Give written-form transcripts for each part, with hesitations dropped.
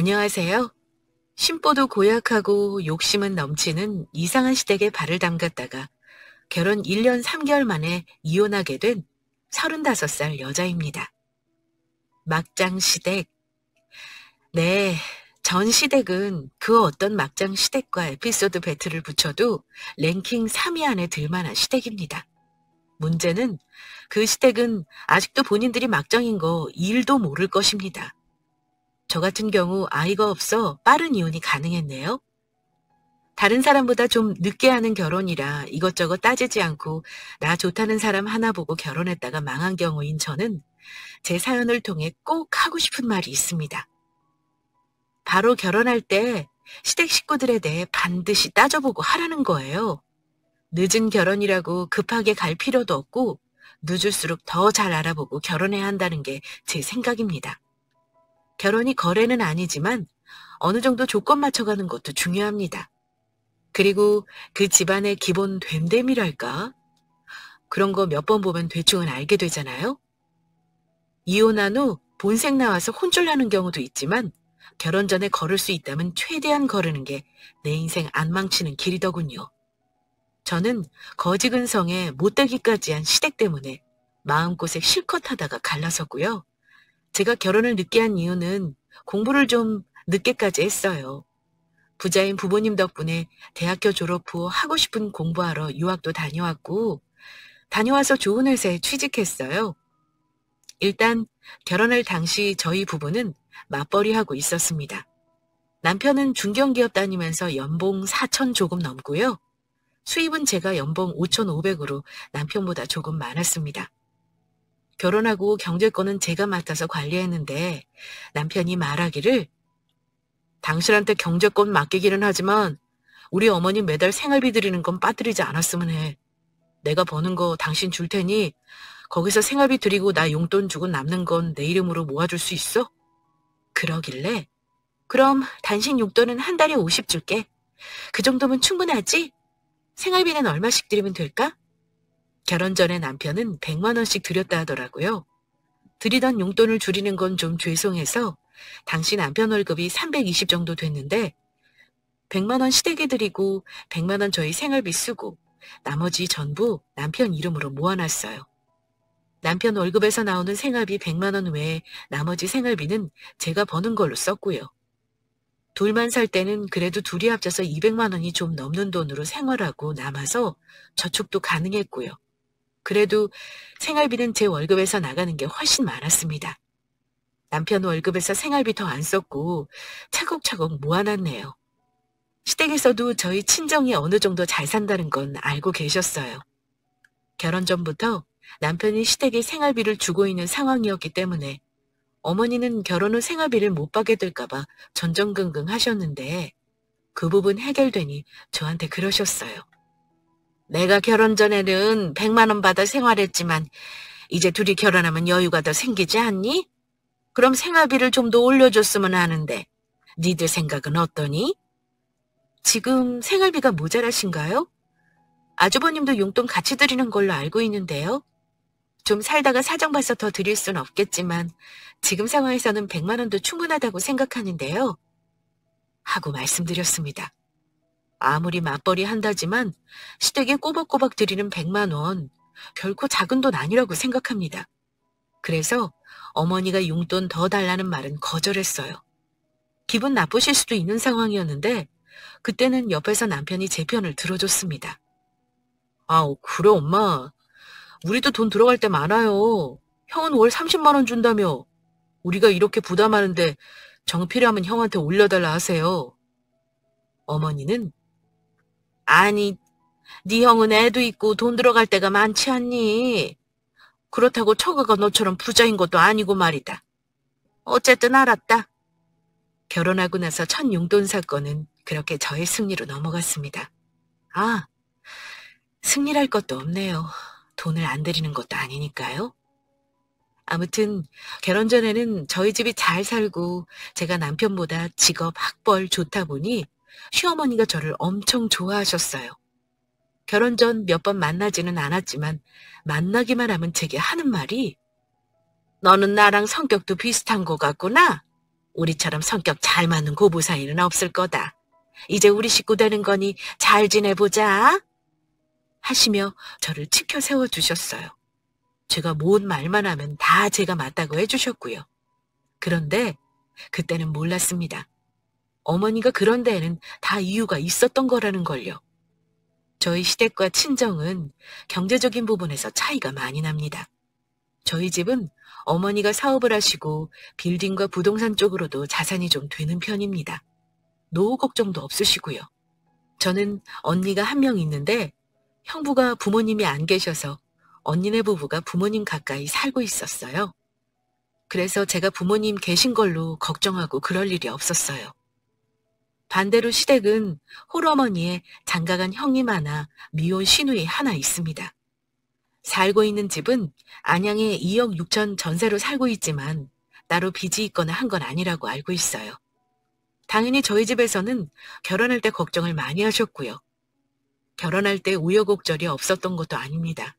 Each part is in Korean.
안녕하세요. 심보도 고약하고 욕심은 넘치는 이상한 시댁에 발을 담갔다가 결혼 1년 3개월 만에 이혼하게 된 35살 여자입니다. 막장 시댁. 네, 전 시댁은 그 어떤 막장 시댁과 에피소드 배틀을 붙여도 랭킹 3위 안에 들 만한 시댁입니다. 문제는 그 시댁은 아직도 본인들이 막장인 거 1도 모를 것입니다. 저 같은 경우 아이가 없어 빠른 이혼이 가능했네요. 다른 사람보다 좀 늦게 하는 결혼이라 이것저것 따지지 않고 나 좋다는 사람 하나 보고 결혼했다가 망한 경우인 저는 제 사연을 통해 꼭 하고 싶은 말이 있습니다. 바로 결혼할 때 시댁 식구들에 대해 반드시 따져보고 하라는 거예요. 늦은 결혼이라고 급하게 갈 필요도 없고 늦을수록 더 잘 알아보고 결혼해야 한다는 게 제 생각입니다. 결혼이 거래는 아니지만 어느 정도 조건 맞춰가는 것도 중요합니다. 그리고 그 집안의 기본 됨됨이랄까? 그런 거 몇 번 보면 대충은 알게 되잖아요. 이혼한 후 본색 나와서 혼쭐 나는 경우도 있지만 결혼 전에 걸을 수 있다면 최대한 거르는 게 내 인생 안 망치는 길이더군요. 저는 거지근성에 못되기까지 한 시댁 때문에 마음고생 실컷 하다가 갈라섰고요. 제가 결혼을 늦게 한 이유는 공부를 좀 늦게까지 했어요. 부자인 부모님 덕분에 대학교 졸업 후 하고 싶은 공부하러 유학도 다녀왔고, 다녀와서 좋은 회사에 취직했어요. 일단 결혼할 당시 저희 부부는 맞벌이하고 있었습니다. 남편은 중견기업 다니면서 연봉 4천 조금 넘고요. 수입은 제가 연봉 5,500으로 남편보다 조금 많았습니다. 결혼하고 경제권은 제가 맡아서 관리했는데 남편이 말하기를 당신한테 경제권 맡기기는 하지만 우리 어머니 매달 생활비 드리는 건 빠뜨리지 않았으면 해. 내가 버는 거 당신 줄 테니 거기서 생활비 드리고 나 용돈 주고 남는 건 내 이름으로 모아줄 수 있어? 그러길래 그럼 당신 용돈은 한 달에 50 줄게. 그 정도면 충분하지? 생활비는 얼마씩 드리면 될까? 결혼 전에 남편은 100만 원씩 드렸다 하더라고요. 드리던 용돈을 줄이는 건 좀 죄송해서 당시 남편 월급이 320 정도 됐는데 100만 원 시댁에 드리고 100만 원 저희 생활비 쓰고 나머지 전부 남편 이름으로 모아놨어요. 남편 월급에서 나오는 생활비 100만 원 외에 나머지 생활비는 제가 버는 걸로 썼고요. 둘만 살 때는 그래도 둘이 합쳐서 200만 원이 좀 넘는 돈으로 생활하고 남아서 저축도 가능했고요. 그래도 생활비는 제 월급에서 나가는 게 훨씬 많았습니다. 남편 월급에서 생활비 더 안 썼고 차곡차곡 모아놨네요. 시댁에서도 저희 친정이 어느 정도 잘 산다는 건 알고 계셨어요. 결혼 전부터 남편이 시댁에 생활비를 주고 있는 상황이었기 때문에 어머니는 결혼 후 생활비를 못 받게 될까 봐 전전긍긍 하셨는데 그 부분 해결되니 저한테 그러셨어요. 내가 결혼 전에는 100만 원 받아 생활했지만 이제 둘이 결혼하면 여유가 더 생기지 않니? 그럼 생활비를 좀 더 올려줬으면 하는데 니들 생각은 어떠니? 지금 생활비가 모자라신가요? 아주버님도 용돈 같이 드리는 걸로 알고 있는데요. 좀 살다가 사정 봐서 더 드릴 순 없겠지만 지금 상황에서는 100만 원도 충분하다고 생각하는데요. 하고 말씀드렸습니다. 아무리 맞벌이 한다지만 시댁에 꼬박꼬박 드리는 100만 원 결코 작은 돈 아니라고 생각합니다. 그래서 어머니가 용돈 더 달라는 말은 거절했어요. 기분 나쁘실 수도 있는 상황이었는데 그때는 옆에서 남편이 제 편을 들어줬습니다. 아, 그래 엄마. 우리도 돈 들어갈 때 많아요. 형은 월 30만 원 준다며. 우리가 이렇게 부담하는데 정 필요하면 형한테 올려달라 하세요. 어머니는 아니, 네 형은 애도 있고 돈 들어갈 때가 많지 않니? 그렇다고 처가가 너처럼 부자인 것도 아니고 말이다. 어쨌든 알았다. 결혼하고 나서 첫 용돈 사건은 그렇게 저의 승리로 넘어갔습니다. 아, 승리랄 것도 없네요. 돈을 안 들이는 것도 아니니까요. 아무튼 결혼 전에는 저희 집이 잘 살고 제가 남편보다 직업, 학벌 좋다 보니 시어머니가 저를 엄청 좋아하셨어요. 결혼 전 몇 번 만나지는 않았지만 만나기만 하면 제게 하는 말이 너는 나랑 성격도 비슷한 것 같구나. 우리처럼 성격 잘 맞는 고부 사이는 없을 거다. 이제 우리 식구 되는 거니 잘 지내보자. 하시며 저를 치켜 세워주셨어요. 제가 뭔 말만 하면 다 제가 맞다고 해주셨고요. 그런데 그때는 몰랐습니다. 어머니가 그런 데에는 다 이유가 있었던 거라는 걸요. 저희 시댁과 친정은 경제적인 부분에서 차이가 많이 납니다. 저희 집은 어머니가 사업을 하시고 빌딩과 부동산 쪽으로도 자산이 좀 되는 편입니다. 노후 걱정도 없으시고요. 저는 언니가 한 명 있는데 형부가 부모님이 안 계셔서 언니네 부부가 부모님 가까이 살고 있었어요. 그래서 제가 부모님 계신 걸로 걱정하고 그럴 일이 없었어요. 반대로 시댁은 홀어머니의 장가간 형님 하나, 미혼 시누이 하나 있습니다. 살고 있는 집은 안양에 2억 6천 전세로 살고 있지만 따로 빚이 있거나 한 건 아니라고 알고 있어요. 당연히 저희 집에서는 결혼할 때 걱정을 많이 하셨고요. 결혼할 때 우여곡절이 없었던 것도 아닙니다.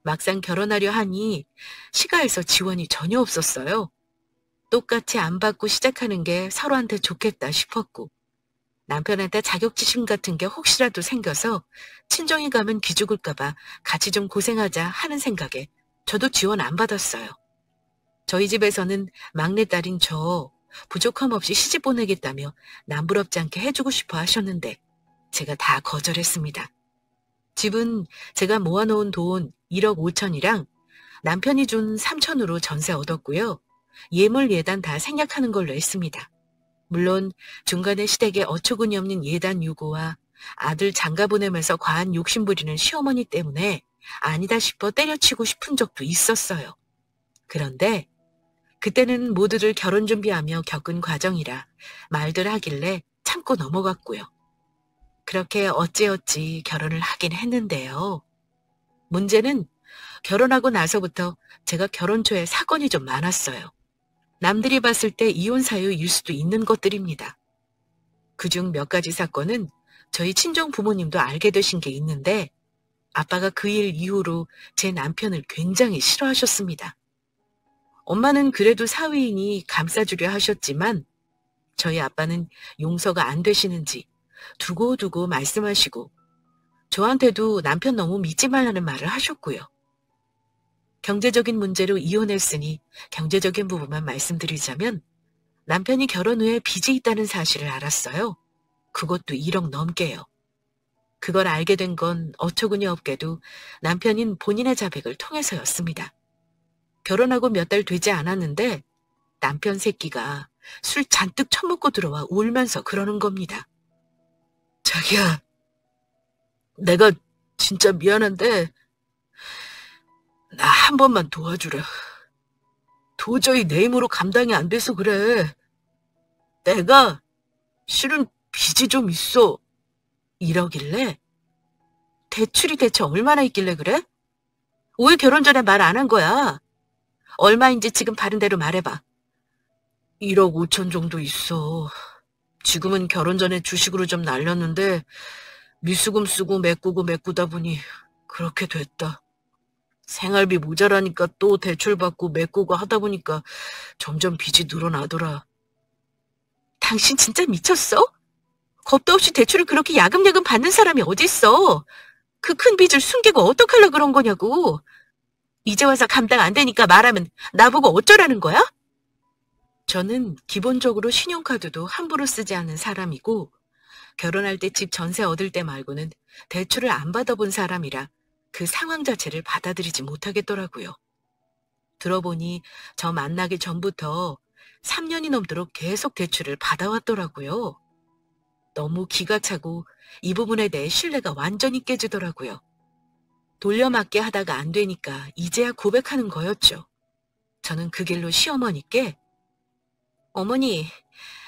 막상 결혼하려 하니 시가에서 지원이 전혀 없었어요. 똑같이 안 받고 시작하는 게 서로한테 좋겠다 싶었고 남편한테 자격지심 같은 게 혹시라도 생겨서 친정에 가면 기죽을까 봐 같이 좀 고생하자 하는 생각에 저도 지원 안 받았어요. 저희 집에서는 막내딸인 저 부족함 없이 시집 보내겠다며 남부럽지 않게 해주고 싶어 하셨는데 제가 다 거절했습니다. 집은 제가 모아놓은 돈 1억 5천이랑 남편이 준 3천으로 전세 얻었고요. 예물 예단 다 생략하는 걸로 했습니다. 물론 중간에 시댁에 어처구니 없는 예단 요구와 아들 장가 보내면서 과한 욕심 부리는 시어머니 때문에 아니다 싶어 때려치고 싶은 적도 있었어요. 그런데 그때는 모두들 결혼 준비하며 겪은 과정이라 말들 하길래 참고 넘어갔고요. 그렇게 어찌어찌 결혼을 하긴 했는데요. 문제는 결혼하고 나서부터 제가 결혼 초에 사건이 좀 많았어요. 남들이 봤을 때 이혼 사유일 수도 있는 것들입니다. 그중 몇 가지 사건은 저희 친정 부모님도 알게 되신 게 있는데 아빠가 그 일 이후로 제 남편을 굉장히 싫어하셨습니다. 엄마는 그래도 사위이니 감싸주려 하셨지만 저희 아빠는 용서가 안 되시는지 두고두고 말씀하시고 저한테도 남편 너무 믿지 말라는 말을 하셨고요. 경제적인 문제로 이혼했으니 경제적인 부분만 말씀드리자면 남편이 결혼 후에 빚이 있다는 사실을 알았어요. 그것도 1억 넘게요. 그걸 알게 된 건 어처구니 없게도 남편인 본인의 자백을 통해서였습니다. 결혼하고 몇 달 되지 않았는데 남편 새끼가 술 잔뜩 처먹고 들어와 울면서 그러는 겁니다. 자기야, 내가 진짜 미안한데 나 한 번만 도와주라. 도저히 내 힘으로 감당이 안 돼서 그래. 내가 실은 빚이 좀 있어. 이러길래 대출이 대체 얼마나 있길래 그래? 왜 결혼 전에 말 안 한 거야? 얼마인지 지금 바른 대로 말해봐. 1억 5천 정도 있어. 지금은 결혼 전에 주식으로 좀 날렸는데 미수금 쓰고 메꾸다 보니 그렇게 됐다. 생활비 모자라니까 또 대출받고 메꾸고 하다 보니까 점점 빚이 늘어나더라. 당신 진짜 미쳤어? 겁도 없이 대출을 그렇게 야금야금 받는 사람이 어딨어? 그 큰 빚을 숨기고 어떡하려고 그런 거냐고. 이제 와서 감당 안 되니까 말하면 나보고 어쩌라는 거야? 저는 기본적으로 신용카드도 함부로 쓰지 않는 사람이고 결혼할 때 집 전세 얻을 때 말고는 대출을 안 받아본 사람이라 그 상황 자체를 받아들이지 못하겠더라고요. 들어보니 저 만나기 전부터 3년이 넘도록 계속 대출을 받아왔더라고요. 너무 기가 차고 이 부분에 대해 신뢰가 완전히 깨지더라고요. 돌려막기 하다가 안 되니까 이제야 고백하는 거였죠. 저는 그 길로 시어머니께 어머니,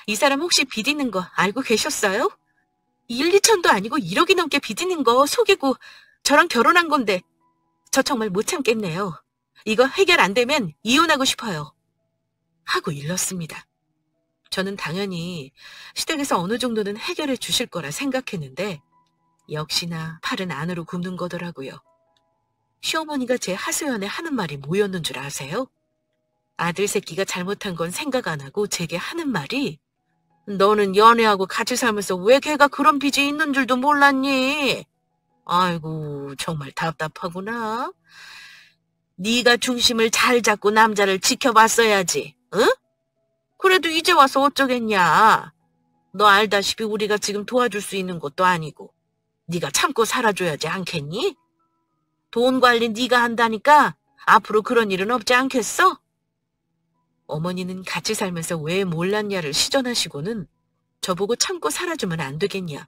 이 사람 혹시 빚 있는 거 알고 계셨어요? 1, 2천도 아니고 1억이 넘게 빚 있는 거 속이고 저랑 결혼한 건데 저 정말 못 참겠네요. 이거 해결 안 되면 이혼하고 싶어요. 하고 일렀습니다. 저는 당연히 시댁에서 어느 정도는 해결해 주실 거라 생각했는데 역시나 팔은 안으로 굽는 거더라고요. 시어머니가 제 하소연에 하는 말이 뭐였는 줄 아세요? 아들 새끼가 잘못한 건 생각 안 하고 제게 하는 말이 너는 연애하고 같이 살면서 왜 걔가 그런 빚이 있는 줄도 몰랐니? 아이고 정말 답답하구나. 네가 중심을 잘 잡고 남자를 지켜봤어야지. 응? 그래도 이제 와서 어쩌겠냐. 너 알다시피 우리가 지금 도와줄 수 있는 것도 아니고 네가 참고 살아줘야지 않겠니? 돈 관리 네가 한다니까 앞으로 그런 일은 없지 않겠어? 어머니는 같이 살면서 왜 몰랐냐를 시전하시고는 저보고 참고 살아주면 안 되겠냐.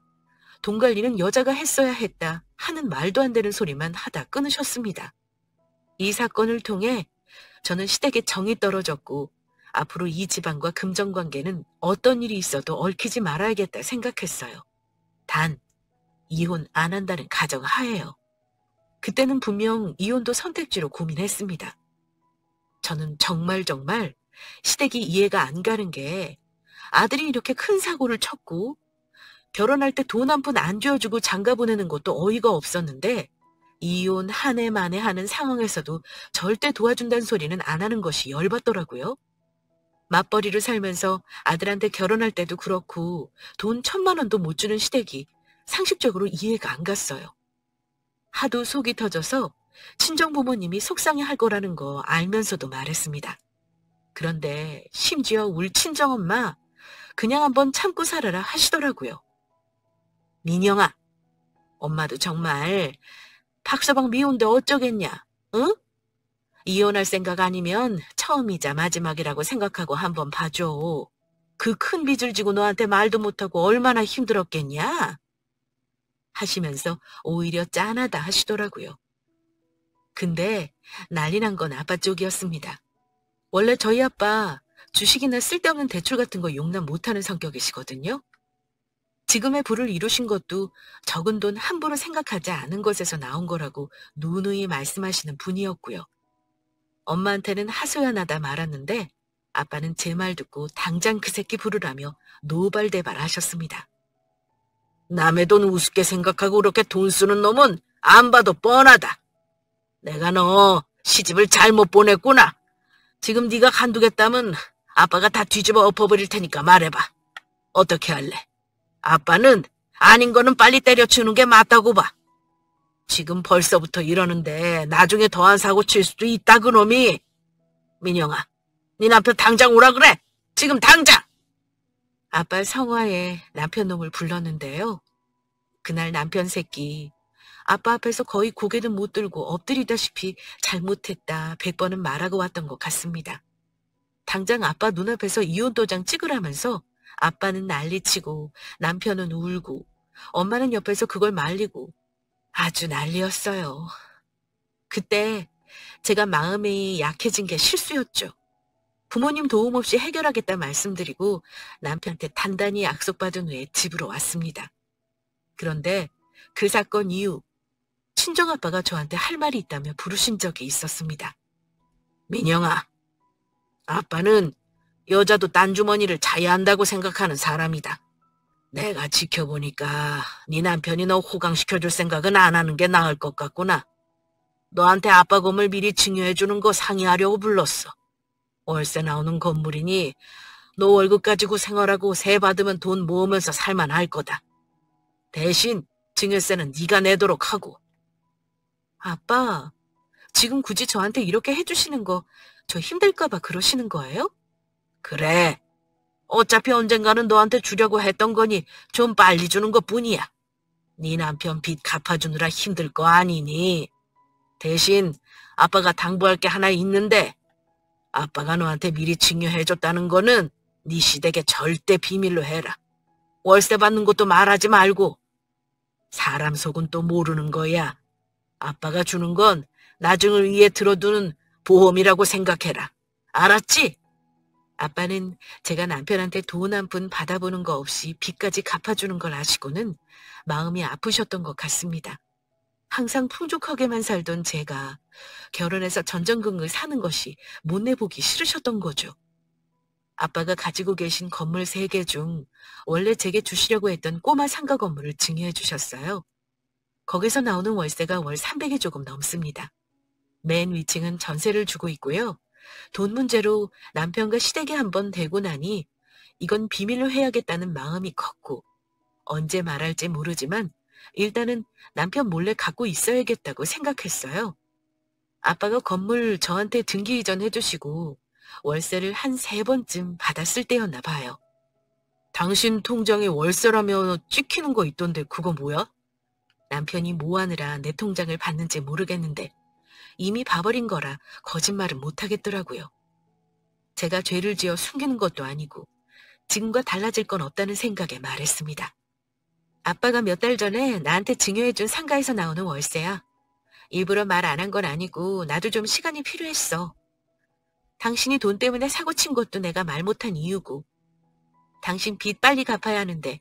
돈 관리는 여자가 했어야 했다 하는 말도 안 되는 소리만 하다 끊으셨습니다. 이 사건을 통해 저는 시댁에 정이 떨어졌고 앞으로 이 집안과 금전관계는 어떤 일이 있어도 얽히지 말아야겠다 생각했어요. 단 이혼 안 한다는 가정하에요. 그때는 분명 이혼도 선택지로 고민했습니다. 저는 정말 시댁이 이해가 안 가는 게 아들이 이렇게 큰 사고를 쳤고 결혼할 때 돈 한 푼 안 쥐어주고 장가 보내는 것도 어이가 없었는데 이혼 한 해 만에 하는 상황에서도 절대 도와준다는 소리는 안 하는 것이 열받더라고요. 맞벌이를 살면서 아들한테 결혼할 때도 그렇고 돈 1,000만 원도 못 주는 시댁이 상식적으로 이해가 안 갔어요. 하도 속이 터져서 친정 부모님이 속상해할 거라는 거 알면서도 말했습니다. 그런데 심지어 울 친정엄마 그냥 한번 참고 살아라 하시더라고요. 민영아, 엄마도 정말 박서방 미운데 어쩌겠냐, 응? 이혼할 생각 아니면 처음이자 마지막이라고 생각하고 한번 봐줘. 그 큰 빚을 지고 너한테 말도 못하고 얼마나 힘들었겠냐? 하시면서 오히려 짠하다 하시더라고요. 근데 난리 난 건 아빠 쪽이었습니다. 원래 저희 아빠 주식이나 쓸데없는 대출 같은 거 용납 못하는 성격이시거든요. 지금의 부를 이루신 것도 적은 돈 함부로 생각하지 않은 것에서 나온 거라고 누누이 말씀하시는 분이었고요. 엄마한테는 하소연하다 말았는데 아빠는 제 말 듣고 당장 그 새끼 부르라며 노발대발 하셨습니다. 남의 돈 우습게 생각하고 그렇게 돈 쓰는 놈은 안 봐도 뻔하다. 내가 너 시집을 잘못 보냈구나. 지금 네가 간두겠다면 아빠가 다 뒤집어 엎어버릴 테니까 말해봐. 어떻게 할래? 아빠는 아닌 거는 빨리 때려치우는 게 맞다고 봐. 지금 벌써부터 이러는데 나중에 더한 사고 칠 수도 있다 그놈이. 민영아, 네 남편 당장 오라 그래. 지금 당장. 아빠 성화에 남편 놈을 불렀는데요. 그날 남편 새끼 아빠 앞에서 거의 고개도 못 들고 엎드리다시피 잘못했다 100번은 말하고 왔던 것 같습니다. 당장 아빠 눈앞에서 이혼 도장 찍으라면서 아빠는 난리치고 남편은 울고 엄마는 옆에서 그걸 말리고 아주 난리였어요. 그때 제가 마음이 약해진 게 실수였죠. 부모님 도움 없이 해결하겠다 말씀드리고 남편한테 단단히 약속받은 후에 집으로 왔습니다. 그런데 그 사건 이후 친정아빠가 저한테 할 말이 있다며 부르신 적이 있었습니다. 민영아, 아빠는 여자도 딴 주머니를 차야 한다고 생각하는 사람이다. 내가 지켜보니까 네 남편이 너 호강시켜줄 생각은 안 하는 게 나을 것 같구나. 너한테 아빠 건물 미리 증여해주는 거 상의하려고 불렀어. 월세 나오는 건물이니 너 월급 가지고 생활하고 세 받으면 돈 모으면서 살만할 거다. 대신 증여세는 네가 내도록 하고. 아빠, 지금 굳이 저한테 이렇게 해주시는 거 저 힘들까 봐 그러시는 거예요? 그래. 어차피 언젠가는 너한테 주려고 했던 거니 좀 빨리 주는 것뿐이야. 네 남편 빚 갚아주느라 힘들 거 아니니. 대신 아빠가 당부할 게 하나 있는데 아빠가 너한테 미리 증여해줬다는 거는 네 시댁에 절대 비밀로 해라. 월세 받는 것도 말하지 말고. 사람 속은 또 모르는 거야. 아빠가 주는 건 나중을 위해 들어두는 보험이라고 생각해라. 알았지? 아빠는 제가 남편한테 돈 한 푼 받아보는 거 없이 빚까지 갚아주는 걸 아시고는 마음이 아프셨던 것 같습니다. 항상 풍족하게만 살던 제가 결혼해서 전전긍긍 사는 것이 못 내보기 싫으셨던 거죠. 아빠가 가지고 계신 건물 3개 중 원래 제게 주시려고 했던 꼬마 상가 건물을 증여해 주셨어요. 거기서 나오는 월세가 월 300이 조금 넘습니다. 맨 위층은 전세를 주고 있고요. 돈 문제로 남편과 시댁에 한번 대고 나니 이건 비밀로 해야겠다는 마음이 컸고 언제 말할지 모르지만 일단은 남편 몰래 갖고 있어야겠다고 생각했어요. 아빠가 건물 저한테 등기 이전 해주시고 월세를 한 3번쯤 받았을 때였나 봐요. 당신 통장에 월세라며 찍히는 거 있던데 그거 뭐야? 남편이 뭐 하느라 내 통장을 봤는지 모르겠는데 이미 봐버린 거라 거짓말은 못하겠더라고요. 제가 죄를 지어 숨기는 것도 아니고 지금과 달라질 건 없다는 생각에 말했습니다. 아빠가 몇 달 전에 나한테 증여해준 상가에서 나오는 월세야. 일부러 말 안 한 건 아니고 나도 좀 시간이 필요했어. 당신이 돈 때문에 사고 친 것도 내가 말 못한 이유고 당신 빚 빨리 갚아야 하는데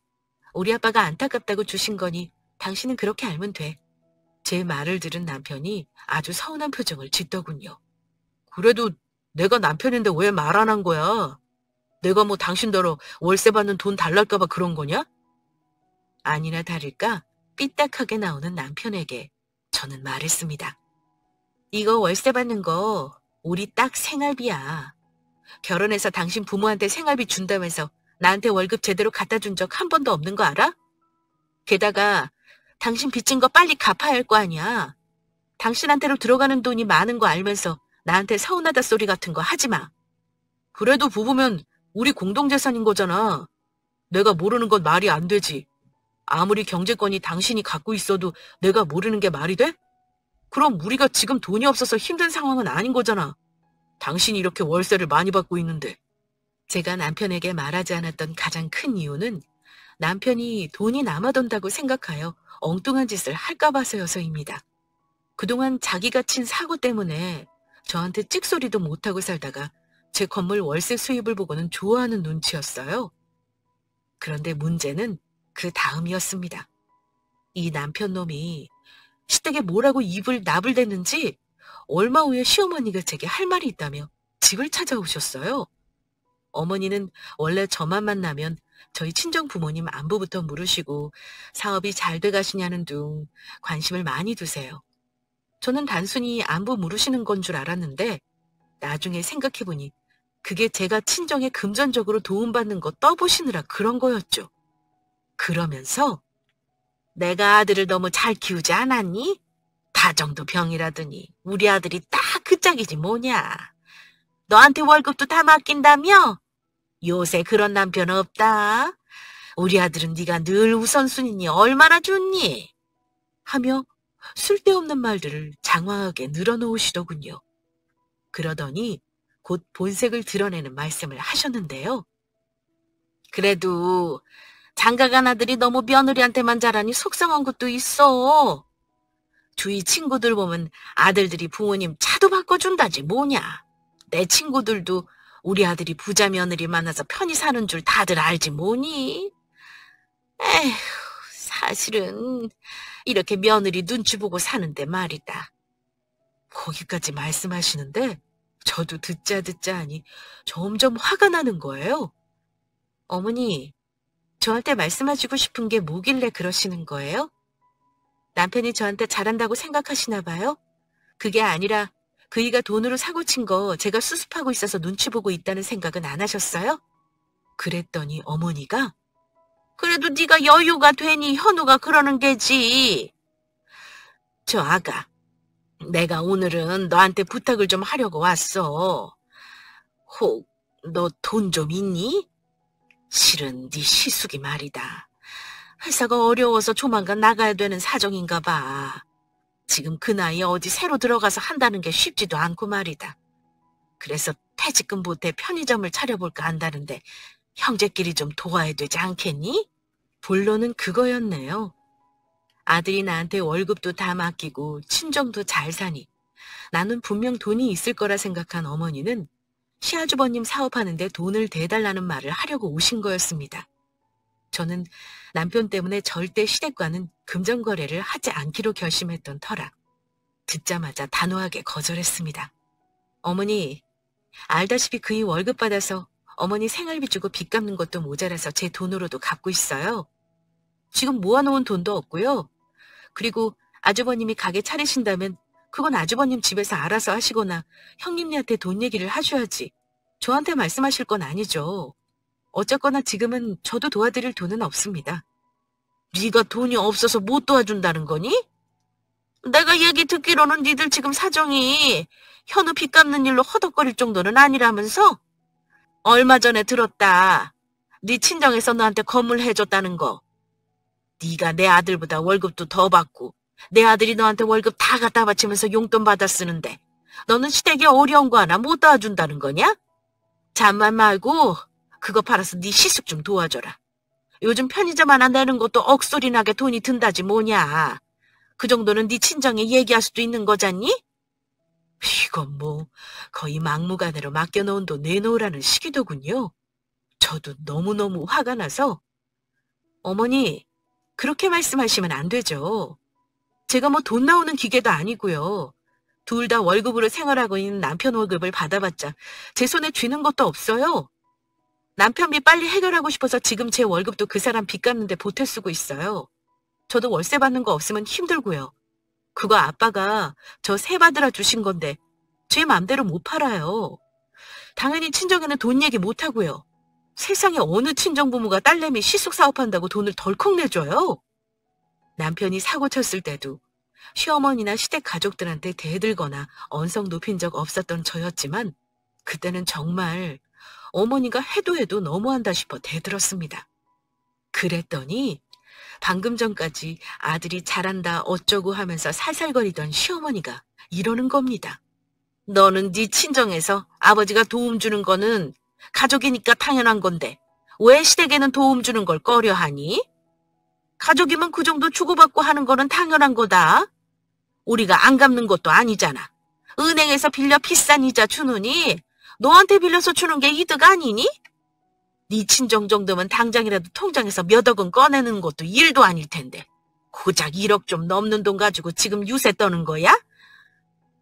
우리 아빠가 안타깝다고 주신 거니 당신은 그렇게 알면 돼. 제 말을 들은 남편이 아주 서운한 표정을 짓더군요. 그래도 내가 남편인데 왜 말 안 한 거야? 내가 뭐 당신더러 월세 받는 돈 달랄까 봐 그런 거냐? 아니나 다를까 삐딱하게 나오는 남편에게 저는 말했습니다. 이거 월세 받는 거 우리 딱 생활비야. 결혼해서 당신 부모한테 생활비 준다면서 나한테 월급 제대로 갖다 준 적 한 번도 없는 거 알아? 게다가 당신 빚진 거 빨리 갚아야 할 거 아니야. 당신한테로 들어가는 돈이 많은 거 알면서 나한테 서운하다 소리 같은 거 하지 마. 그래도 부부면 우리 공동재산인 거잖아. 내가 모르는 건 말이 안 되지. 아무리 경제권이 당신이 갖고 있어도 내가 모르는 게 말이 돼? 그럼 우리가 지금 돈이 없어서 힘든 상황은 아닌 거잖아. 당신이 이렇게 월세를 많이 받고 있는데. 제가 남편에게 말하지 않았던 가장 큰 이유는 남편이 돈이 남아돈다고 생각하여 엉뚱한 짓을 할까 봐서여서입니다. 그동안 자기가 친 사고 때문에 저한테 찍소리도 못하고 살다가 제 건물 월세 수입을 보고는 좋아하는 눈치였어요. 그런데 문제는 그 다음이었습니다. 이 남편 놈이 시댁에 뭐라고 입을 나불댔는지 얼마 후에 시어머니가 제게 할 말이 있다며 집을 찾아오셨어요. 어머니는 원래 저만 만나면 저희 친정 부모님 안부부터 물으시고 사업이 잘 돼가시냐는 둥 관심을 많이 두세요. 저는 단순히 안부 물으시는 건 줄 알았는데 나중에 생각해보니 그게 제가 친정에 금전적으로 도움받는 거 떠보시느라 그런 거였죠. 그러면서 내가 아들을 너무 잘 키우지 않았니? 다정도 병이라더니 우리 아들이 딱 그 짝이지 뭐냐. 너한테 월급도 다 맡긴다며? 요새 그런 남편 없다. 우리 아들은 네가 늘 우선순위니 얼마나 좋니? 하며 쓸데없는 말들을 장황하게 늘어놓으시더군요. 그러더니 곧 본색을 드러내는 말씀을 하셨는데요. 그래도 장가간 아들이 너무 며느리한테만 잘하니 속상한 것도 있어. 주위 친구들 보면 아들들이 부모님 차도 바꿔준다지 뭐냐. 내 친구들도 우리 아들이 부자 며느리 만나서 편히 사는 줄 다들 알지 뭐니. 에휴, 사실은 이렇게 며느리 눈치 보고 사는데 말이다. 거기까지 말씀하시는데 저도 듣자 하니 점점 화가 나는 거예요. 어머니, 저한테 말씀하시고 싶은 게 뭐길래 그러시는 거예요? 남편이 저한테 잘한다고 생각하시나 봐요? 그게 아니라 그이가 돈으로 사고 친 거 제가 수습하고 있어서 눈치 보고 있다는 생각은 안 하셨어요? 그랬더니 어머니가 그래도 네가 여유가 되니 현우가 그러는 게지. 저 아가, 내가 오늘은 너한테 부탁을 좀 하려고 왔어. 혹 너 돈 좀 있니? 실은 네 시숙이 말이다. 회사가 어려워서 조만간 나가야 되는 사정인가 봐. 지금 그 나이에 어디 새로 들어가서 한다는 게 쉽지도 않고 말이다. 그래서 퇴직금 보태 편의점을 차려볼까 한다는데 형제끼리 좀 도와야 되지 않겠니? 본론은 그거였네요. 아들이 나한테 월급도 다 맡기고 친정도 잘 사니 나는 분명 돈이 있을 거라 생각한 어머니는 시아주버님 사업하는데 돈을 대달라는 말을 하려고 오신 거였습니다. 저는 남편 때문에 절대 시댁과는 금전거래를 하지 않기로 결심했던 터라 듣자마자 단호하게 거절했습니다. 어머니, 알다시피 그이 월급 받아서 어머니 생활비 주고 빚 갚는 것도 모자라서 제 돈으로도 갚고 있어요. 지금 모아놓은 돈도 없고요. 그리고 아주버님이 가게 차리신다면 그건 아주버님 집에서 알아서 하시거나 형님네한테 돈 얘기를 하셔야지. 저한테 말씀하실 건 아니죠. 어쨌거나 지금은 저도 도와드릴 돈은 없습니다. 네가 돈이 없어서 못 도와준다는 거니? 내가 얘기 듣기로는 니들 지금 사정이 현우 빚 갚는 일로 허덕거릴 정도는 아니라면서? 얼마 전에 들었다. 네 친정에서 너한테 건물 해줬다는 거. 네가 내 아들보다 월급도 더 받고 내 아들이 너한테 월급 다 갖다 바치면서 용돈 받아 쓰는데 너는 시댁에 어려운 거 하나 못 도와준다는 거냐? 잔말 말고 그거 팔아서 네 시숙 좀 도와줘라. 요즘 편의점 하나 내는 것도 억소리 나게 돈이 든다지 뭐냐. 그 정도는 네 친정에 얘기할 수도 있는 거잖니? 이건 뭐 거의 막무가내로 맡겨놓은 돈 내놓으라는 시기더군요. 저도 너무너무 화가 나서 어머니 그렇게 말씀하시면 안 되죠. 제가 뭐 돈 나오는 기계도 아니고요. 둘 다 월급으로 생활하고 있는 남편 월급을 받아봤자 제 손에 쥐는 것도 없어요. 남편비 빨리 해결하고 싶어서 지금 제 월급도 그 사람 빚 갚는데 보태 쓰고 있어요. 저도 월세 받는 거 없으면 힘들고요. 그거 아빠가 저 세 받으라 주신 건데 제 맘대로 못 팔아요. 당연히 친정에는 돈 얘기 못 하고요. 세상에 어느 친정부모가 딸내미 시숙 사업한다고 돈을 덜컥 내줘요? 남편이 사고 쳤을 때도 시어머니나 시댁 가족들한테 대들거나 언성 높인 적 없었던 저였지만 그때는 정말 어머니가 해도 해도 너무한다 싶어 대들었습니다. 그랬더니 방금 전까지 아들이 잘한다 어쩌고 하면서 살살거리던 시어머니가 이러는 겁니다. 너는 네 친정에서 아버지가 도움 주는 거는 가족이니까 당연한 건데 왜 시댁에는 도움 주는 걸 꺼려하니? 가족이면 그 정도 주고받고 하는 거는 당연한 거다. 우리가 안 갚는 것도 아니잖아. 은행에서 빌려 비싼 이자 주느니 너한테 빌려서 주는 게 이득 아니니? 네 친정 정도면 당장이라도 통장에서 몇 억은 꺼내는 것도 일도 아닐 텐데 고작 1억 좀 넘는 돈 가지고 지금 유세 떠는 거야?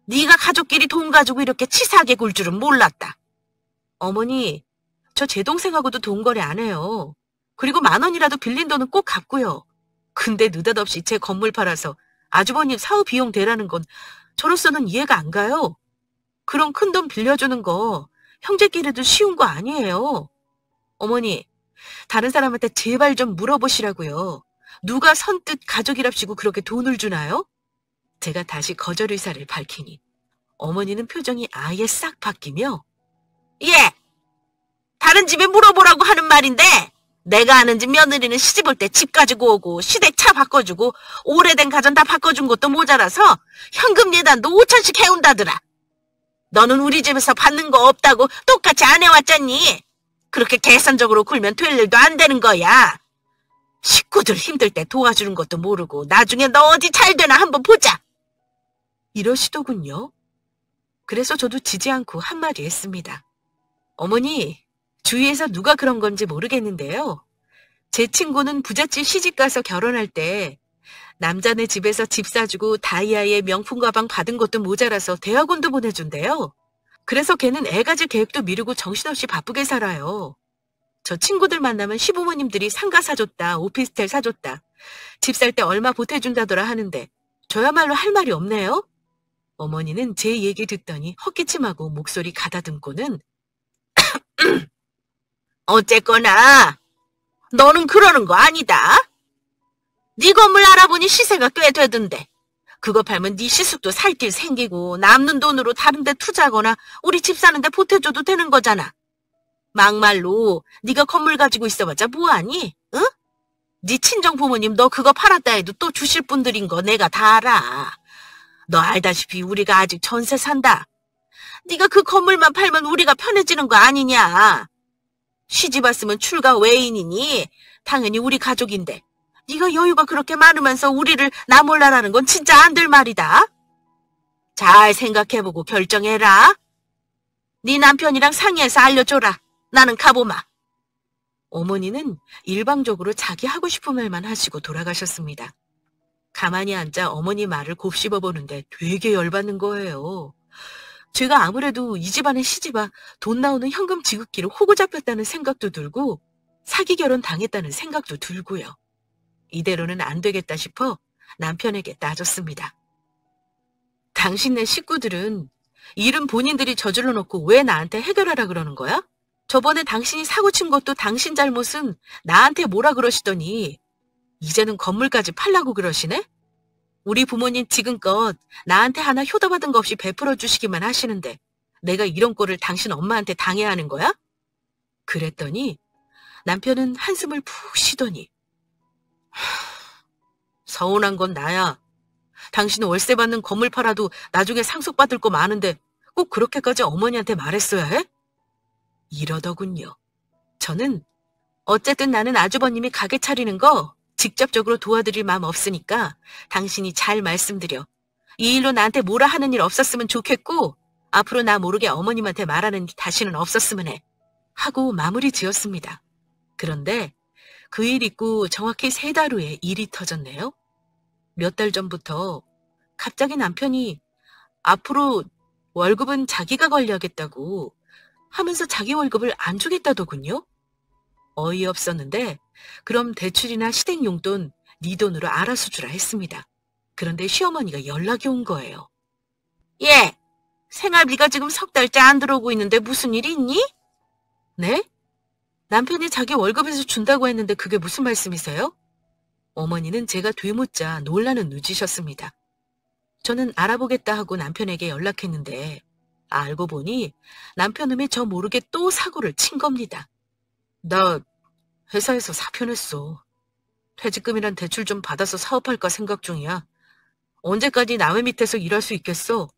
네가 가족끼리 돈 가지고 이렇게 치사하게 굴 줄은 몰랐다. 어머니, 저 제 동생하고도 돈 거래 안 해요. 그리고 10,000원이라도 빌린 돈은 꼭 갚고요. 근데 느닷없이 제 건물 팔아서 아주버님 사후 비용 대라는 건 저로서는 이해가 안 가요. 그런 큰 돈 빌려주는 거 형제끼리도 쉬운 거 아니에요. 어머니, 다른 사람한테 제발 좀 물어보시라고요. 누가 선뜻 가족이랍시고 그렇게 돈을 주나요? 제가 다시 거절 의사를 밝히니 어머니는 표정이 아예 싹 바뀌며 예! 다른 집에 물어보라고 하는 말인데 내가 아는 집 며느리는 시집 올 때 집 가지고 오고 시댁 차 바꿔주고 오래된 가전 다 바꿔준 것도 모자라서 현금 예단도 5,000씩 해온다더라. 너는 우리 집에서 받는 거 없다고 똑같이 안 해왔잖니. 그렇게 계산적으로 굴면 될 일도 안 되는 거야. 식구들 힘들 때 도와주는 것도 모르고 나중에 너 어디 잘 되나 한번 보자. 이러시더군요. 그래서 저도 지지 않고 한마디 했습니다. 어머니, 주위에서 누가 그런 건지 모르겠는데요. 제 친구는 부잣집 시집가서 결혼할 때 남자네 집에서 집 사주고 다이아에 명품 가방 받은 것도 모자라서 대학원도 보내준대요. 그래서 걔는 애 가질 계획도 미루고 정신없이 바쁘게 살아요. 저 친구들 만나면 시부모님들이 상가 사줬다, 오피스텔 사줬다, 집 살 때 얼마 보태준다더라 하는데 저야말로 할 말이 없네요. 어머니는 제 얘기 듣더니 헛기침하고 목소리 가다듬고는 어쨌거나 너는 그러는 거 아니다. 네 건물 알아보니 시세가 꽤 되던데 그거 팔면 네 시숙도 살 길 생기고 남는 돈으로 다른 데 투자하거나 우리 집 사는데 보태줘도 되는 거잖아. 막말로 네가 건물 가지고 있어봤자 뭐하니? 응? 네 친정 부모님 너 그거 팔았다 해도 또 주실 분들인 거 내가 다 알아. 너 알다시피 우리가 아직 전세 산다. 네가 그 건물만 팔면 우리가 편해지는 거 아니냐. 시집 왔으면 출가 외인이니 당연히 우리 가족인데 네가 여유가 그렇게 많으면서 우리를 나 몰라라는 건 진짜 안 될 말이다. 잘 생각해보고 결정해라. 네 남편이랑 상의해서 알려줘라. 나는 가보마. 어머니는 일방적으로 자기 하고 싶은 말만 하시고 돌아가셨습니다. 가만히 앉아 어머니 말을 곱씹어보는데 되게 열받는 거예요. 제가 아무래도 이 집안의 시집아 돈 나오는 현금 지급기로 호구 잡혔다는 생각도 들고 사기 결혼 당했다는 생각도 들고요. 이대로는 안 되겠다 싶어 남편에게 따졌습니다. 당신네 식구들은 일은 본인들이 저질러 놓고 왜 나한테 해결하라 그러는 거야? 저번에 당신이 사고 친 것도 당신 잘못은 나한테 뭐라 그러시더니 이제는 건물까지 팔라고 그러시네? 우리 부모님 지금껏 나한테 하나 효도받은 거 없이 베풀어 주시기만 하시는데 내가 이런 꼴을 당신 엄마한테 당해야 하는 거야? 그랬더니 남편은 한숨을 푹 쉬더니 서운한 건 나야. 당신 월세 받는 건물 팔아도 나중에 상속받을 거 많은데 꼭 그렇게까지 어머니한테 말했어야 해? 이러더군요. 저는 어쨌든 나는 아주버님이 가게 차리는 거 직접적으로 도와드릴 마음 없으니까 당신이 잘 말씀드려. 이 일로 나한테 뭐라 하는 일 없었으면 좋겠고 앞으로 나 모르게 어머님한테 말하는 일 다시는 없었으면 해. 하고 마무리 지었습니다. 그런데 그 일 있고 정확히 3달 후에 일이 터졌네요. 몇 달 전부터 갑자기 남편이 앞으로 월급은 자기가 관리하겠다고 하면서 자기 월급을 안 주겠다더군요. 어이없었는데 그럼 대출이나 시댁 용돈 네 돈으로 알아서 주라 했습니다. 그런데 시어머니가 연락이 온 거예요. 예, 생활비가 지금 3달째 안 들어오고 있는데 무슨 일이 있니? 네? 남편이 자기 월급에서 준다고 했는데 그게 무슨 말씀이세요? 어머니는 제가 되묻자 놀라는 눈치셨습니다. 저는 알아보겠다 하고 남편에게 연락했는데 알고 보니 남편놈이 저 모르게 또 사고를 친 겁니다. 나 회사에서 사표냈어. 퇴직금이란 대출 좀 받아서 사업할까 생각 중이야. 언제까지 남의 밑에서 일할 수 있겠어?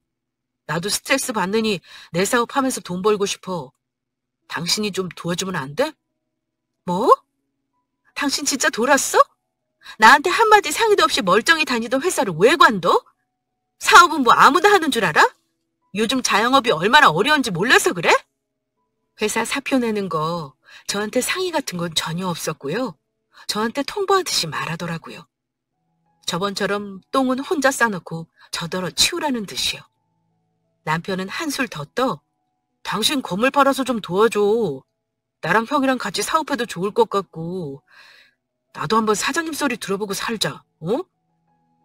나도 스트레스 받느니 내 사업하면서 돈 벌고 싶어. 당신이 좀 도와주면 안 돼? 뭐? 당신 진짜 돌았어? 나한테 한마디 상의도 없이 멀쩡히 다니던 회사를 왜 관둬? 사업은 뭐 아무나 하는 줄 알아? 요즘 자영업이 얼마나 어려운지 몰라서 그래? 회사 사표 내는 거 저한테 상의 같은 건 전혀 없었고요. 저한테 통보하듯이 말하더라고요. 저번처럼 똥은 혼자 싸놓고 저더러 치우라는 듯이요. 남편은 한술 더 떠. 당신 건물 팔아서 좀 도와줘. 나랑 형이랑 같이 사업해도 좋을 것 같고 나도 한번 사장님 소리 들어보고 살자. 어?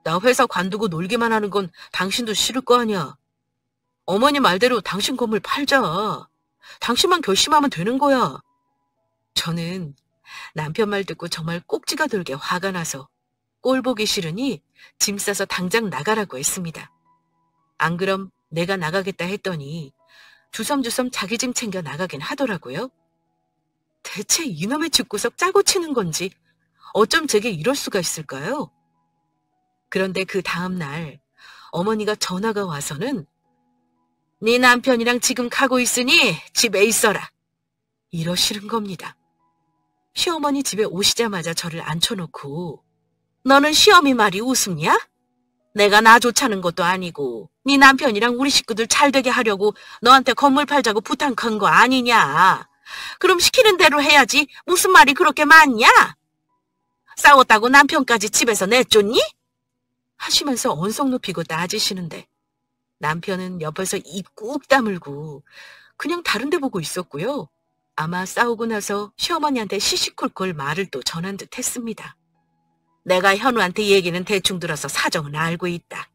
나 회사 관두고 놀기만 하는 건 당신도 싫을 거 아니야. 어머니 말대로 당신 건물 팔자. 당신만 결심하면 되는 거야. 저는 남편 말 듣고 정말 꼭지가 돌게 화가 나서 꼴 보기 싫으니 짐 싸서 당장 나가라고 했습니다. 안 그럼 내가 나가겠다 했더니 주섬주섬 자기 짐 챙겨 나가긴 하더라고요. 대체 이놈의 집구석 짜고 치는 건지 어쩜 제게 이럴 수가 있을까요? 그런데 그 다음 날 어머니가 전화가 와서는 네 남편이랑 지금 가고 있으니 집에 있어라. 이러시는 겁니다. 시어머니 집에 오시자마자 저를 앉혀놓고 너는 시어미 말이 웃음냐? 내가 나 좋자는 것도 아니고 네 남편이랑 우리 식구들 잘되게 하려고 너한테 건물 팔자고 부탁한 거 아니냐? 그럼 시키는 대로 해야지 무슨 말이 그렇게 많냐? 싸웠다고 남편까지 집에서 내쫓니? 하시면서 언성 높이고 따지시는데 남편은 옆에서 입 꾹 다물고 그냥 다른 데 보고 있었고요. 아마 싸우고 나서 시어머니한테 시시콜콜 말을 또 전한 듯 했습니다. 내가 현우한테 얘기는 대충 들어서 사정은 알고 있다.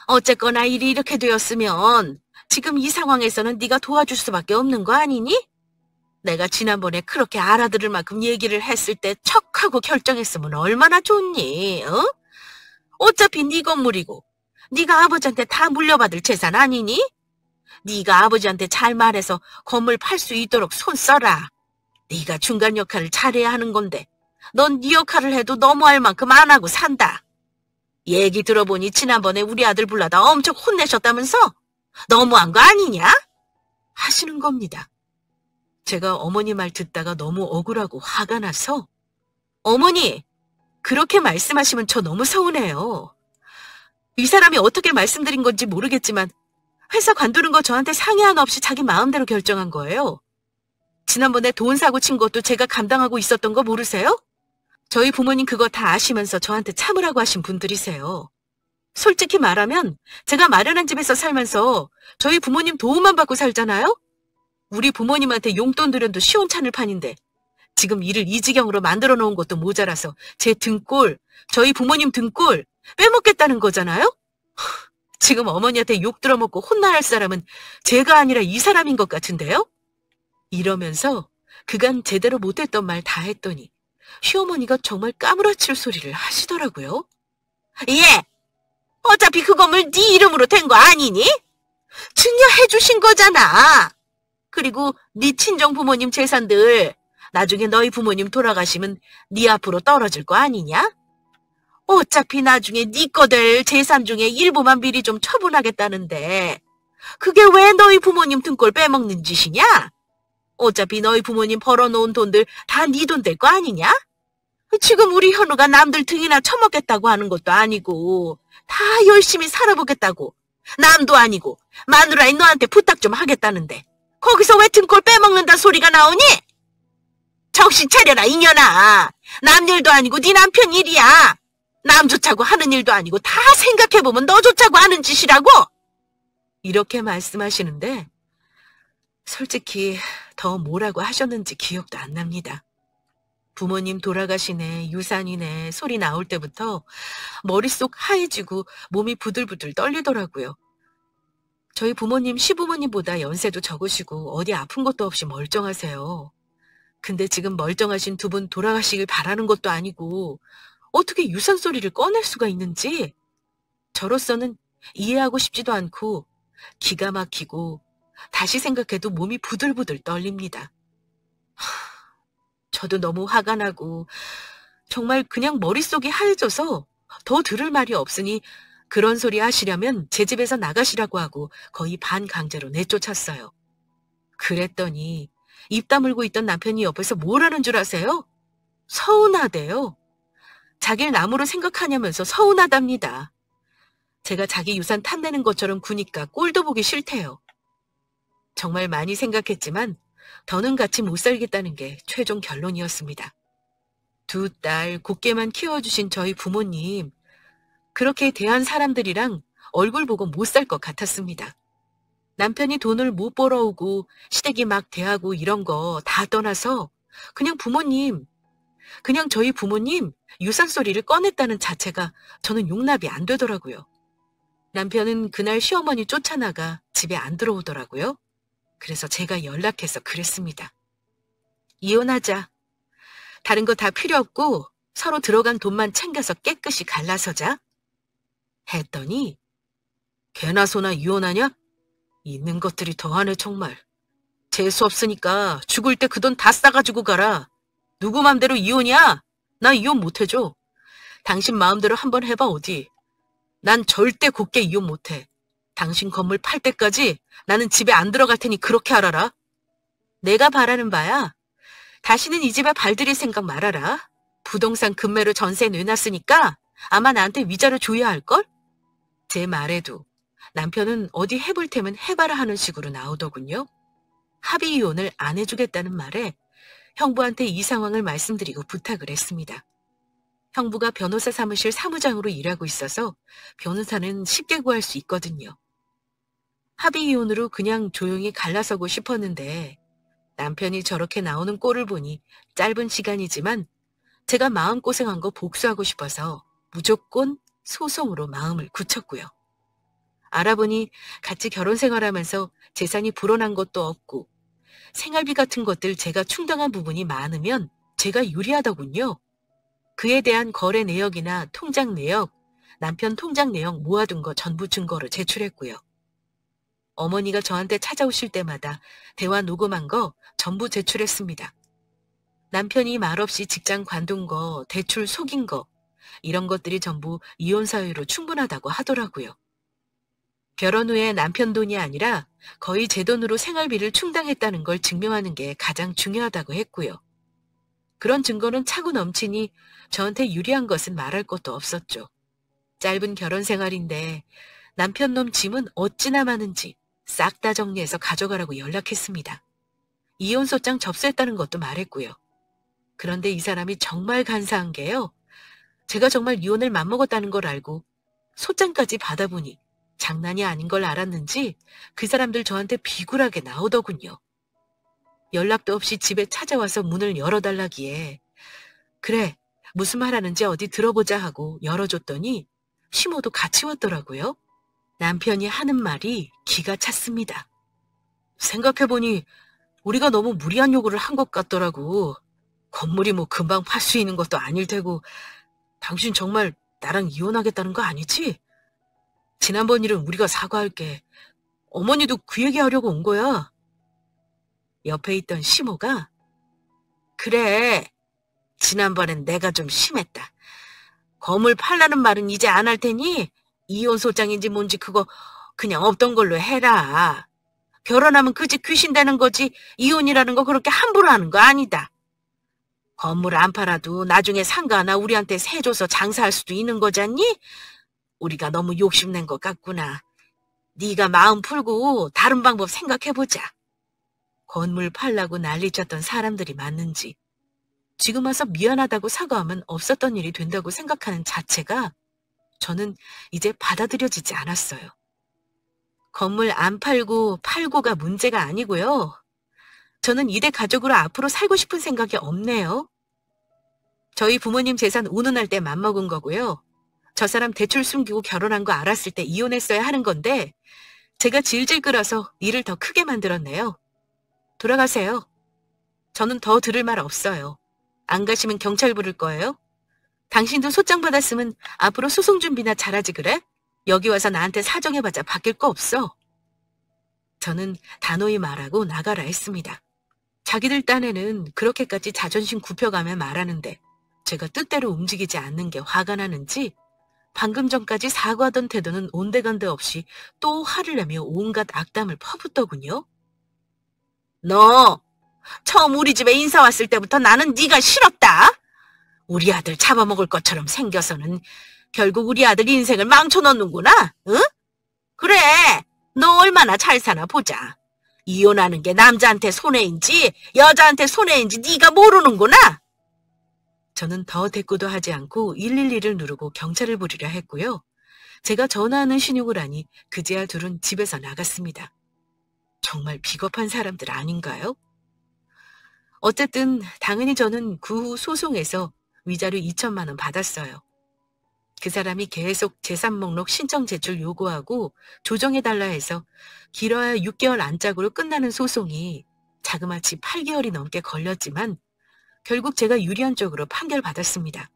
어쨌거나 일이 이렇게 되었으면 지금 이 상황에서는 네가 도와줄 수밖에 없는 거 아니니? 내가 지난번에 그렇게 알아들을 만큼 얘기를 했을 때 척하고 결정했으면 얼마나 좋니? 어? 어차피 네 건물이고 네가 아버지한테 다 물려받을 재산 아니니? 네가 아버지한테 잘 말해서 건물 팔 수 있도록 손 써라. 네가 중간 역할을 잘해야 하는 건데 넌 네 역할을 해도 너무할 만큼 안 하고 산다. 얘기 들어보니 지난번에 우리 아들 불러다 엄청 혼내셨다면서? 너무한 거 아니냐? 하시는 겁니다. 제가 어머니 말 듣다가 너무 억울하고 화가 나서 어머니, 그렇게 말씀하시면 저 너무 서운해요. 이 사람이 어떻게 말씀드린 건지 모르겠지만 회사 관두는 거 저한테 상의 하나 없이 자기 마음대로 결정한 거예요. 지난번에 돈 사고 친 것도 제가 감당하고 있었던 거 모르세요? 저희 부모님 그거 다 아시면서 저한테 참으라고 하신 분들이세요. 솔직히 말하면 제가 마련한 집에서 살면서 저희 부모님 도움만 받고 살잖아요? 우리 부모님한테 용돈 드려도 시원찮을 판인데 지금 일을 이 지경으로 만들어 놓은 것도 모자라서 제 등골, 저희 부모님 등골 빼먹겠다는 거잖아요? 지금 어머니한테 욕 들어먹고 혼나야 할 사람은 제가 아니라 이 사람인 것 같은데요? 이러면서 그간 제대로 못했던 말 다 했더니 시어머니가 정말 까무라칠 소리를 하시더라고요. 예! 어차피 그 건물 네 이름으로 된 거 아니니? 증여해 주신 거잖아. 그리고 네 친정 부모님 재산들 나중에 너희 부모님 돌아가시면 네 앞으로 떨어질 거 아니냐? 어차피 나중에 네 거 될 재산 중에 일부만 미리 좀 처분하겠다는데 그게 왜 너희 부모님 등골 빼먹는 짓이냐? 어차피 너희 부모님 벌어놓은 돈들 다 네 돈 될 거 아니냐? 지금 우리 현우가 남들 등이나 처먹겠다고 하는 것도 아니고 다 열심히 살아보겠다고 남도 아니고 마누라인 너한테 부탁 좀 하겠다는데 거기서 왜 등골 빼먹는다 소리가 나오니? 정신 차려라 이년아. 남 일도 아니고 네 남편 일이야. 남 좋자고 하는 일도 아니고 다 생각해보면 너 좋자고 하는 짓이라고. 이렇게 말씀하시는데 솔직히 더 뭐라고 하셨는지 기억도 안 납니다. 부모님 돌아가시네, 유산이네 소리 나올 때부터 머릿속 하얘지고 몸이 부들부들 떨리더라고요. 저희 부모님 시부모님보다 연세도 적으시고 어디 아픈 것도 없이 멀쩡하세요. 근데 지금 멀쩡하신 두 분 돌아가시길 바라는 것도 아니고 어떻게 유산 소리를 꺼낼 수가 있는지 저로서는 이해하고 싶지도 않고 기가 막히고 다시 생각해도 몸이 부들부들 떨립니다. 저도 너무 화가 나고 정말 그냥 머릿속이 하얘져서 더 들을 말이 없으니 그런 소리 하시려면 제 집에서 나가시라고 하고 거의 반강제로 내쫓았어요. 그랬더니 입 다물고 있던 남편이 옆에서 뭘 하는 줄 아세요? 서운하대요. 자기를 남으로 생각하냐면서 서운하답니다. 제가 자기 유산 탐내는 것처럼 구니까 꼴도 보기 싫대요. 정말 많이 생각했지만 더는 같이 못 살겠다는 게 최종 결론이었습니다. 두 딸 곱게만 키워주신 저희 부모님, 그렇게 대한 사람들이랑 얼굴 보고 못 살 것 같았습니다. 남편이 돈을 못 벌어오고 시댁이 막 대하고 이런 거 다 떠나서 그냥 저희 부모님 유산 소리를 꺼냈다는 자체가 저는 용납이 안 되더라고요. 남편은 그날 시어머니 쫓아나가 집에 안 들어오더라고요. 그래서 제가 연락해서 그랬습니다. 이혼하자. 다른 거 다 필요 없고 서로 들어간 돈만 챙겨서 깨끗이 갈라서자. 했더니 개나 소나 이혼하냐? 있는 것들이 더하네 정말. 재수 없으니까 죽을 때 그 돈 다 싸가지고 가라. 누구 맘대로 이혼이야? 나 이혼 못해줘. 당신 마음대로 한번 해봐 어디. 난 절대 곱게 이혼 못해. 당신 건물 팔 때까지 나는 집에 안 들어갈 테니 그렇게 알아라. 내가 바라는 바야. 다시는 이 집에 발들일 생각 말아라. 부동산 급매로 전세 내놨으니까 아마 나한테 위자료 줘야 할걸? 제 말에도 남편은 어디 해볼 테면 해봐라 하는 식으로 나오더군요. 합의 이혼을 안 해주겠다는 말에 형부한테 이 상황을 말씀드리고 부탁을 했습니다. 형부가 변호사 사무실 사무장으로 일하고 있어서 변호사는 쉽게 구할 수 있거든요. 합의 이혼으로 그냥 조용히 갈라서고 싶었는데 남편이 저렇게 나오는 꼴을 보니 짧은 시간이지만 제가 마음고생한 거 복수하고 싶어서 무조건 소송으로 마음을 굳혔고요. 알아보니 같이 결혼 생활하면서 재산이 불어난 것도 없고 생활비 같은 것들 제가 충당한 부분이 많으면 제가 유리하더군요. 그에 대한 거래 내역이나 통장 내역, 남편 통장 내역 모아둔 거 전부 증거로 제출했고요. 어머니가 저한테 찾아오실 때마다 대화 녹음한 거 전부 제출했습니다. 남편이 말없이 직장 관둔 거, 대출 속인 거, 이런 것들이 전부 이혼 사유로 충분하다고 하더라고요. 결혼 후에 남편 돈이 아니라 거의 제 돈으로 생활비를 충당했다는 걸 증명하는 게 가장 중요하다고 했고요. 그런 증거는 차고 넘치니 저한테 유리한 것은 말할 것도 없었죠. 짧은 결혼 생활인데 남편 놈 짐은 어찌나 많은지 싹 다 정리해서 가져가라고 연락했습니다. 이혼 소장 접수했다는 것도 말했고요. 그런데 이 사람이 정말 간사한 게요. 제가 정말 이혼을 맘먹었다는 걸 알고 소장까지 받아보니 장난이 아닌 걸 알았는지 그 사람들 저한테 비굴하게 나오더군요. 연락도 없이 집에 찾아와서 문을 열어달라기에 그래 무슨 말 하는지 어디 들어보자 하고 열어줬더니 시모도 같이 왔더라고요. 남편이 하는 말이 기가 찼습니다. 생각해보니 우리가 너무 무리한 요구를 한 것 같더라고. 건물이 뭐 금방 팔 수 있는 것도 아닐 테고. 당신 정말 나랑 이혼하겠다는 거 아니지? 지난번 일은 우리가 사과할게. 어머니도 그 얘기하려고 온 거야. 옆에 있던 시모가 그래. 지난번엔 내가 좀 심했다. 건물 팔라는 말은 이제 안 할 테니 이혼 소장인지 뭔지 그거 그냥 없던 걸로 해라. 결혼하면 그 집 귀신 되는 거지 이혼이라는 거 그렇게 함부로 하는 거 아니다. 건물 안 팔아도 나중에 상가 하나 우리한테 세 줘서 장사할 수도 있는 거잖니? 우리가 너무 욕심낸 것 같구나. 네가 마음 풀고 다른 방법 생각해보자. 건물 팔라고 난리쳤던 사람들이 맞는지 지금 와서 미안하다고 사과하면 없었던 일이 된다고 생각하는 자체가 저는 이제 받아들여지지 않았어요. 건물 안 팔고 팔고가 문제가 아니고요. 저는 이대 가족으로 앞으로 살고 싶은 생각이 없네요. 저희 부모님 재산 운운할 때 맘먹은 거고요. 저 사람 대출 숨기고 결혼한 거 알았을 때 이혼했어야 하는 건데 제가 질질 끌어서 일을 더 크게 만들었네요. 돌아가세요. 저는 더 들을 말 없어요. 안 가시면 경찰 부를 거예요? 당신도 소장 받았으면 앞으로 소송 준비나 잘하지 그래? 여기 와서 나한테 사정해봤자 바뀔 거 없어. 저는 단호히 말하고 나가라 했습니다. 자기들 딴에는 그렇게까지 자존심 굽혀가며 말하는데 제가 뜻대로 움직이지 않는 게 화가 나는지 방금 전까지 사과하던 태도는 온데간데 없이 또 화를 내며 온갖 악담을 퍼붓더군요. 너 처음 우리 집에 인사 왔을 때부터 나는 네가 싫었다. 우리 아들 잡아먹을 것처럼 생겨서는 결국 우리 아들 인생을 망쳐놓는구나. 응? 그래. 너 얼마나 잘 사나 보자. 이혼하는 게 남자한테 손해인지 여자한테 손해인지 네가 모르는구나. 저는 더 대꾸도 하지 않고 112를 누르고 경찰을 부르려 했고요. 제가 전화하는 신용을 하니 그제야 둘은 집에서 나갔습니다. 정말 비겁한 사람들 아닌가요? 어쨌든 당연히 저는 그 후 소송에서 위자료 2천만 원 받았어요. 그 사람이 계속 재산 목록 신청 제출 요구하고 조정해달라 해서 길어야 6개월 안짝으로 끝나는 소송이 자그마치 8개월이 넘게 걸렸지만 결국 제가 유리한 쪽으로 판결받았습니다.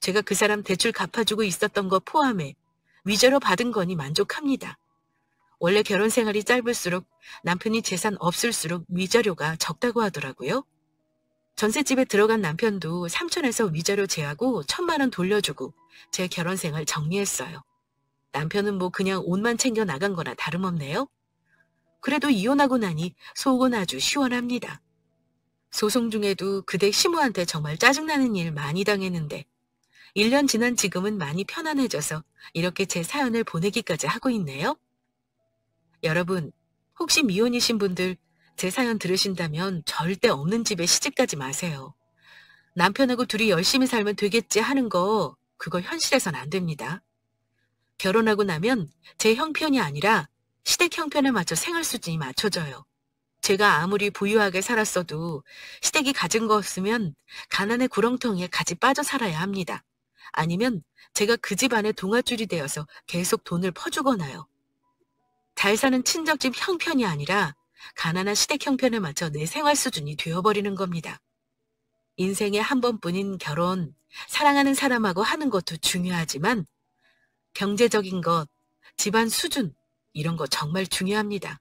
제가 그 사람 대출 갚아주고 있었던 거 포함해 위자료 받은 거니 만족합니다. 원래 결혼 생활이 짧을수록 남편이 재산 없을수록 위자료가 적다고 하더라고요. 전셋집에 들어간 남편도 3천에서 위자료 제하고 1,000만 원 돌려주고 제 결혼 생활 정리했어요. 남편은 뭐 그냥 옷만 챙겨 나간 거나 다름없네요. 그래도 이혼하고 나니 속은 아주 시원합니다. 소송 중에도 그대 시모한테 정말 짜증나는 일 많이 당했는데 1년 지난 지금은 많이 편안해져서 이렇게 제 사연을 보내기까지 하고 있네요. 여러분, 혹시 미혼이신 분들 제 사연 들으신다면 절대 없는 집에 시집가지 마세요. 남편하고 둘이 열심히 살면 되겠지 하는 거 그거 현실에선 안 됩니다. 결혼하고 나면 제 형편이 아니라 시댁 형편에 맞춰 생활 수준이 맞춰져요. 제가 아무리 부유하게 살았어도 시댁이 가진 거 없으면 가난의 구렁텅이에 같이 빠져 살아야 합니다. 아니면 제가 그 집안의 동아줄이 되어서 계속 돈을 퍼주거나요. 잘 사는 친정집 형편이 아니라 가난한 시댁 형편에 맞춰 내 생활 수준이 되어버리는 겁니다. 인생에 한 번뿐인 결혼, 사랑하는 사람하고 하는 것도 중요하지만 경제적인 것, 집안 수준 이런 거 정말 중요합니다.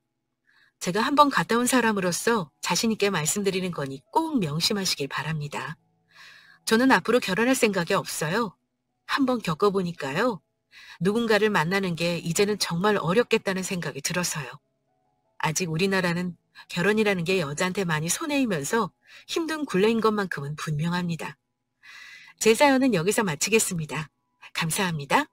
제가 한번 갔다 온 사람으로서 자신 있게 말씀드리는 거니 꼭 명심하시길 바랍니다. 저는 앞으로 결혼할 생각이 없어요. 한번 겪어보니까요. 누군가를 만나는 게 이제는 정말 어렵겠다는 생각이 들어서요. 아직 우리나라는 결혼이라는 게 여자한테 많이 손해이면서 힘든 굴레인 것만큼은 분명합니다. 제 사연은 여기서 마치겠습니다. 감사합니다.